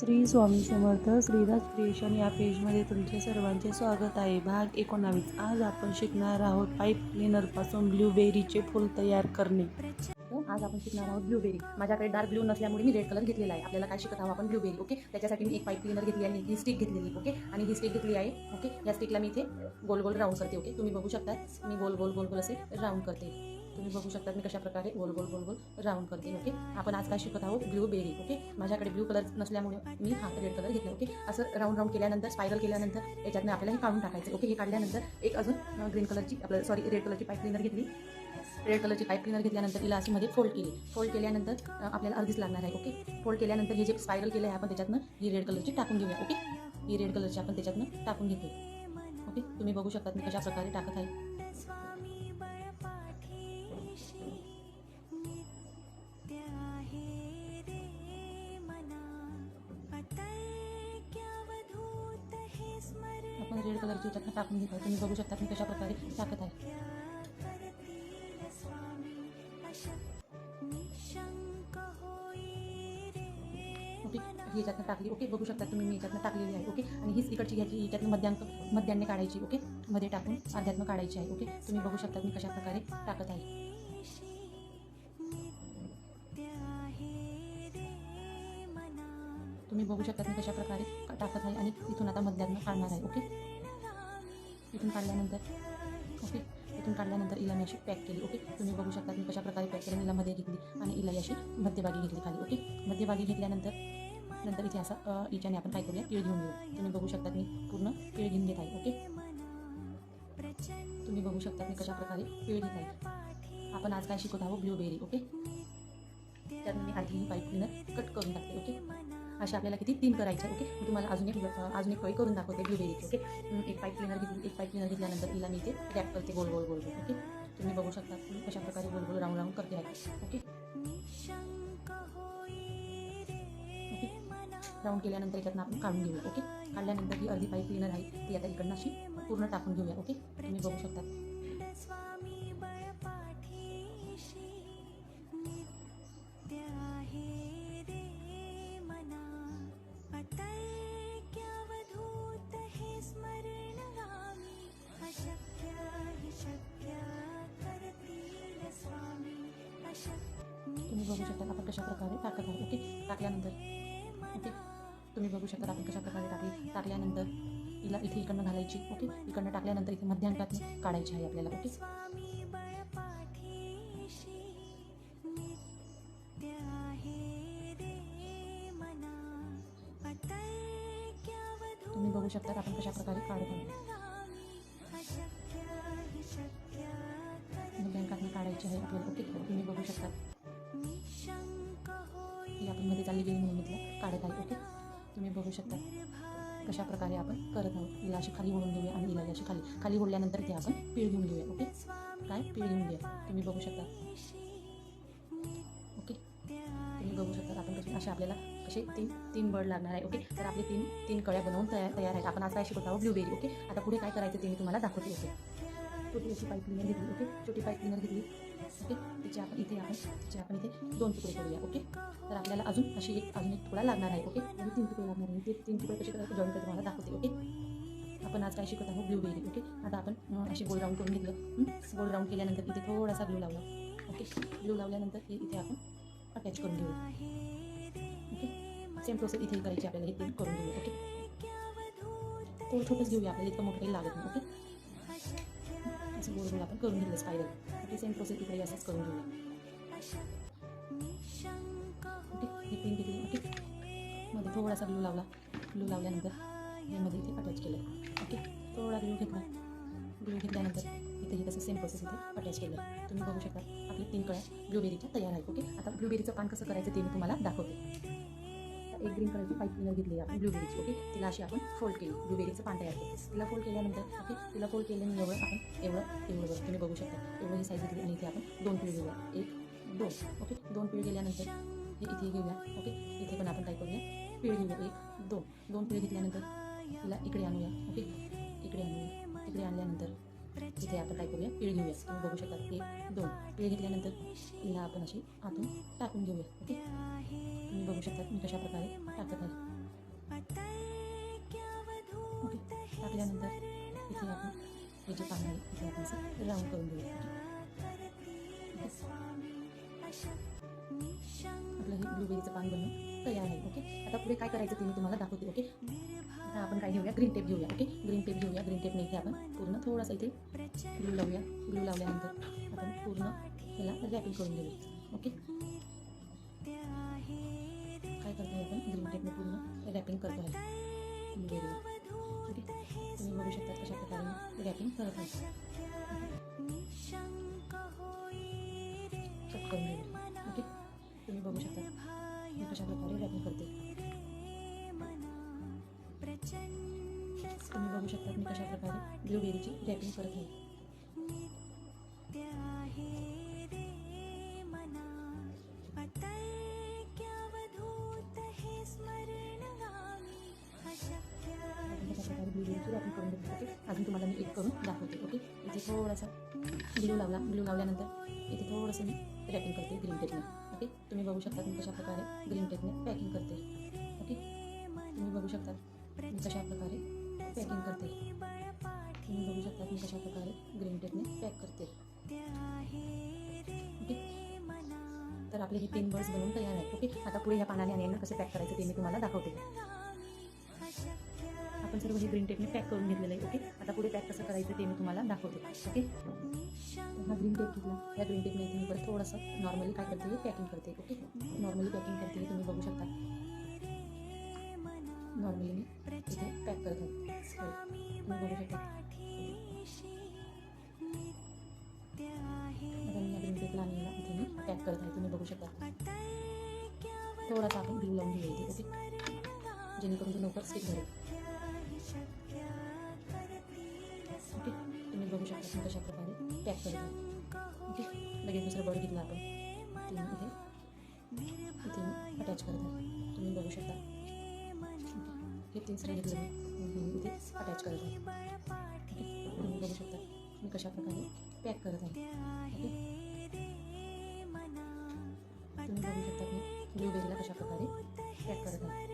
Shri Swami Samarth. Shridas creation या पेजमध्ये तुमचे सर्वांचे स्वागत आहे. भाग 19. आज आपण शिकणार आहोत पाईप क्लीनरपासून ब्लूबेरीचे फूल तयार करणे. आज आपण शिकणार आहोत ब्लूबेरी. माझ्याकडे डार्क ब्लू नसल्यामुळे मी रेड कलर घेतलेला आहे. आपल्याला काय शिकत आहोत आपण ब्लूबेरी. ओके, त्याच्यासाठी मी एक पाईप क्लीनर घेतली आणि ही स्टिक घेतलेली. ओके, आणि ही स्टिक घेतली आहे. ओके, या स्टिकला मी इथे गोल गोल राऊंड करते. ओके, तुम्ही बघू शकता मी गोल गोल गोल गोल असे राऊंड करते. तुम्ही बघू शकता मी कशा प्रकारे गोल गोल गोल गोल राऊंड करते. ओके, आपण आज काय शिकत आहोत ब्लूबेरी. ओके, माझ्याकडे ब्लू कलर नसल्यामुळे मी हा रेड कलर घेतला. ओके, असं राऊंड राऊंड केल्यानंतर स्पायरल केल्यानंतर याच्यातनं आपल्याला हे काढून टाकायचं. ओके, हे काढल्यानंतर एक अजून ग्रीन कलरची रेड कलरची पाईप क्लीनर घेतली. रेड कलरची पाईप क्लीनर घेतल्यानंतर हिला अशी मध्ये फोल्ड केल्यानंतर आपल्याला अर्धीच लागणार आहे. ओके, फोल्ड केल्यानंतर हे जे स्पायरल केलं आहे आपण त्याच्यातनं ही रेड कलरची टाकून घेऊया. ओके, ही रेड कलरची आपण त्याच्यातनं टाकून घेतो. ओके, तुम्ही बघू शकता मी कशा प्रकारे टाकत आहे. आपण रेड कलरची याच्यातनं टाकून घेतो. तुम्ही बघू शकता मी कशा प्रकारे टाकत आहे. ओके, ही याच्यातनं टाकली. ओके, बघू शकता तुम्ही मी याच्यातनं टाकलेली आहे. ओके, आणि हीच इकडची घ्यायची, याच्यातनं मध्याने काढायची. ओके, मध्ये टाकून अर्ध्यातनं काढायची आहे. ओके, तुम्ही बघू शकता मी कशा प्रकारे टाकत आहे. तुम्ही बघू शकता मी कशा प्रकारे टाकत आहे आणि इथून आता मध्यातनं काढणार आहे. ओके, इथून काढल्यानंतर इला मी अशी पॅक केली. ओके, तुम्ही बघू शकता मी कशा प्रकारे पॅक केली. इला मध्ये घेतली आणि इला अशी मध्यभागी घेतली खाली. ओके, मध्यभागी घेतल्यानंतर इथे असा याच्याने आपण काय करूया, पीळ घेऊन घेऊ. तुम्ही बघू शकता मी पूर्ण पीळ घेऊन घेत आहे. ओके, तुम्ही बघू शकता मी कशा प्रकारे पीळ घेत आहे. आपण आज काय शिकत आहोत ब्लूबेरी. ओके, त्यात मी आधी ही पाईप क्लीनर कट करून टाकते. ओके, अशा आपल्याला किती 3 करायचे. ओके, मी तुम्हाला अजून एक कळी करून दाखवते ब्लूबेरीची. ओके, एक पाईप क्लीनर घेतल्यानंतर हिला मी इथे रॅप करते गोल गोल गोल गोल. ओके, तुम्ही बघू शकता मी कशा प्रकारे गोल गोल राऊंड राऊंड करते आहे. ओके, राऊंड केल्यानंतर याच्यातनं आपण काढून घेऊया. ओके, काढल्यानंतर ही अर्धी पाईप क्लीनर आहे ती आता इकडनं अशी पूर्ण टाकून घेऊया. ओके, तुम्ही बघू शकता. तुम्ही बघू शकता आपण कशा प्रकारे टाकत आहोत. ओके, ओके, तुम्ही बघू शकता आपण कशा प्रकारे टाकल्यानंतर हिला इथे इकडनं घालायची. ओके, इकडनं टाकल्यानंतर इथे मध्यांकातनं काढायची आहे आपल्याला. ओके, तुम्ही बघू शकता आपण कशा प्रकारे काढत आहोत. मध्यांकातनं काढायची आहे आपल्याला. ओके, तुम्ही बघू शकता ही आपण मध्ये चालली गेली म्हणून इथलं काढत आहे. ओके, तुम्ही बघू शकता कशा प्रकारे आपण करत आहोत. हिला अशी खाली ओढून घेऊया आणि हिला अशी खाली ओढल्यानंतर ते आपण पीळ घेऊन घेऊया. ओके, पीळ घेऊन घेऊया. तुम्ही बघू शकता. ओके, तुम्ही बघू शकता आपण कसे असे आपल्याला कसे तीन बर्ड लागणार आहे. ओके, तर आपले तीन कळ्या बनवून तयार आहेत. आपण आज काय शिकत आहोत ब्लूबेरी. ओके, आता पुढे काय करायचं ते मी तुम्हाला दाखवते. ओके, छोटी अशी पाईप क्लीनर घेतली. ओके, छोटी पाईप क्लीनर घेतली. ओके, तिचे आपण इथे 2 तुकडे करूया. ओके, तर आपल्याला अजून एक तुकडा लागणार आहे. ओके, आणि 3 तुकडे लागणार आहे. ते 3 तुकडे कसे जॉईन करते तुम्हाला दाखवते. ओके, आपण आज काय शिकत आहोत ब्लूबेरी. ओके, आता आपण अशी गोल राऊंड करून घेतलं. गोल राऊंड केल्यानंतर इथे थोडासा ग्लू लावला. ओके, ग्लू लावल्यानंतर हे इथे आपण अटॅच करून घेऊ. ओके, सेम प्रोसेस इथे करायची आपल्याला. हे 3 करून घेऊया. ओके, थोडं छोटंच घेऊया आपल्याला, इतकं मोठं काही लागत नाही. ओके, असं गोल गोल आपण करून घेतलं स्पायरल. ओके, सेम प्रोसेस इकडे असंच करून घेऊया. ओके, हे 3 घेतली. ओके, मध्ये थोडासा ग्लू लावल्यानंतर हे मध्ये इथे अटॅच केलं. ओके, थोडा ग्लू घेतल्यानंतर इथे हे तसं सेम प्रोसेस इथे अटॅच केलं. तुम्ही बघू शकता आपली 3 कळ्या ब्लूबेरीच्या तयार आहेत. ओके, आता ब्लूबेरीचं पान कसं करायचं ते मी तुम्हाला दाखवते. एक ग्रीन कलरची पाईप क्लीनर घेतली आपण ब्लूबेरीची. ओके, तिला अशी आपण फोल्ड केली. ब्लूबेरीचं पान तयार केलं. तिला फोल्ड केल्यानंतर ओके, तिला फोल्ड केल्याने एवढं तुम्ही बघू शकता. एवढं ही साईज घेतली आणि इथे आपण 2 पीळ घेऊया. 1 2. ओके, 2 पीळ गेल्यानंतर हे इथे घेऊया. ओके, इथे पण आपण काय करूया, पीळ घेऊया. 1 2 2 पीळ घेतल्यानंतर तिला इकडे आणूया. ओके, इकडे आणल्यानंतर इथे आपण काय करूया, पीळ घेऊया. तुम्ही बघू शकता 1 2 पीळ घेतल्यानंतर तिला आपण अशी आतून टाकून घेऊया. ओके, तुम्ही बघू शकता मी कशा प्रकारे टाकत आहे. हे जे पान आहे इथे आपण असं राऊंड करून घेऊया. आपलं हे ब्लूबेरीचं पान बनवून तयार आहे. ओके, आता पुढे काय करायचं ते मी तुम्हाला दाखवते. ओके, आता आपण काय घेऊया, ग्रीन टेप घेऊया. ओके, ग्रीन टेप घेऊया. ग्रीन टेपने इथे आपण पूर्ण थोडासा इथे ग्लू लावूया. ग्लू लावल्यानंतर आपण पूर्ण याला रॅपिंग करून घेऊया. ओके, काय करतो आहे आपण ग्रीन टेपने पूर्ण रॅपिंग करतो आहे ब्लूबेरीला. ओके, तुम्ही बघू शकता कशा प्रकारे रॅपिंग करत आहे. कट करून घेऊया. ओके, तुम्ही बघू शकता मी कशा प्रकारे रॅपिंग करते. तुम्ही बघू शकता मी कशा प्रकारे ब्लूबेरीची रॅपिंग करत आहे. ब्लूबेरीची रॅपिंग करून घेतली. ओके, अजून तुम्हाला मी एक करून दाखवते. ओके, इथे थोडासा ग्लू लावला. ग्लू लावल्यानंतर इथे थोडंसं मी रॅपिंग करते ग्रीन टेपने. ओके, तुम्ही बघू शकता मी कशा प्रकारे ग्रीन टेपने पॅकिंग करते. ओके, तुम्ही बघू शकता मी कशा प्रकारे पॅकिंग करते. तुम्ही बघू शकता मी कशा प्रकारे ग्रीन टेपने पॅक करते. ओके, तर आपले हे 3 बर्ड्स बनवून तयार आहेत. ओके, आता पुढे ह्या पानाने आणि यांना कसं पॅक करायचं ते मी तुम्हाला दाखवते. आपण सर्व हे ग्रीन टेपने पॅक करून घेतलेलं आहे. ओके, आता पुढे पॅक कसं करायचं ते मी तुम्हाला दाखवते. ओके, हा ग्रीन टेप घेतला. या ग्रीन टेपने इथे मी परत थोडंसं नॉर्मली काय करते पॅकिंग करते. ओके, नॉर्मली पॅकिंग करते. तुम्ही बघू शकता नॉर्मली मी इथे पॅक करत आहे. तुम्ही बघू शकता आता मी या ग्रीन टेपला आणि याला इथे मी पॅक करत आहे. तुम्ही बघू शकता थोडासा आपण ग्लू लावून घेऊया इथे. ओके, जेणेकरून ते लवकर स्टिक धरेल. ओके, तुम्ही बघू शकता मी कशा प्रकारे पॅक करत आहे. ओके, लगेच दुसरं बर्ड घेतलं आपण ते इथे मी अटॅच करत आहे. तुम्ही बघू शकता हे तिसरं घेतलं मी इथे अटॅच करत आहे. ओके, तुम्ही बघू शकता मी कशा प्रकारे पॅक करत आहे. ओके, तुम्ही बघू शकता मी ब्लूबेरीला कशा प्रकारे पॅक करत आहे.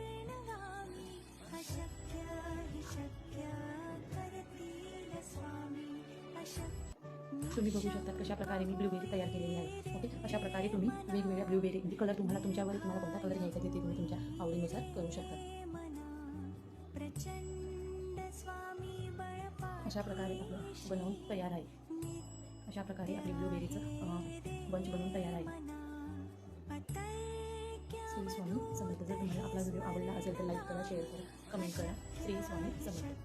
तुम्ही बघू शकता कशा प्रकारे मी ब्लूबेरी तयार केलेली आहे. ओके, अशा प्रकारे तुम्ही वेगवेगळ्या ब्लूबेरी म्हणजे कलर तुम्हाला तुम्हाला कोणता कलर घ्यायचा ते तुम्ही तुमच्या आवडीनुसार करू शकता. अशा प्रकारे आपलं बनवून तयार आहे. अशा प्रकारे आपली ब्लूबेरीचं बंच बनवून तयार आहे. श्री स्वामी समर्थ. जर तुम्हाला आपला व्हिडिओ आवडला असेल तर लाईक करा, शेअर करा, कमेंट करा. श्री स्वामी समर्थ.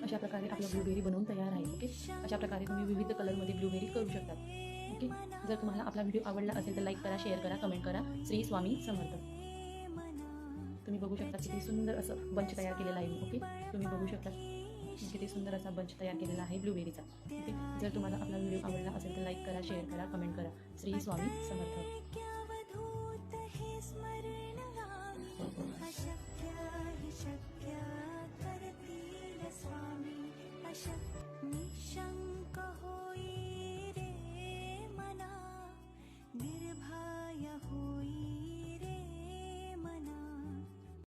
अशा प्रकारे आपलं ब्लूबेरी बनवून तयार आहे. ओके, अशा प्रकारे तुम्ही विविध कलरमध्ये ब्लूबेरी करू शकता. ओके, जर तुम्हाला आपला व्हिडिओ आवडला असेल तर लाईक करा, शेअर करा, कमेंट करा. श्री स्वामी समर्थ. तुम्ही बघू शकता किती सुंदर असं बंच तयार केलेलं आहे. ओके, तुम्ही बघू शकता किती सुंदर असा बंच तयार केलेला आहे ब्लूबेरीचा. ओके, जर तुम्हाला आपला व्हिडिओ आवडला असेल तर लाईक करा, शेअर करा, कमेंट करा. श्री स्वामी समर्थ.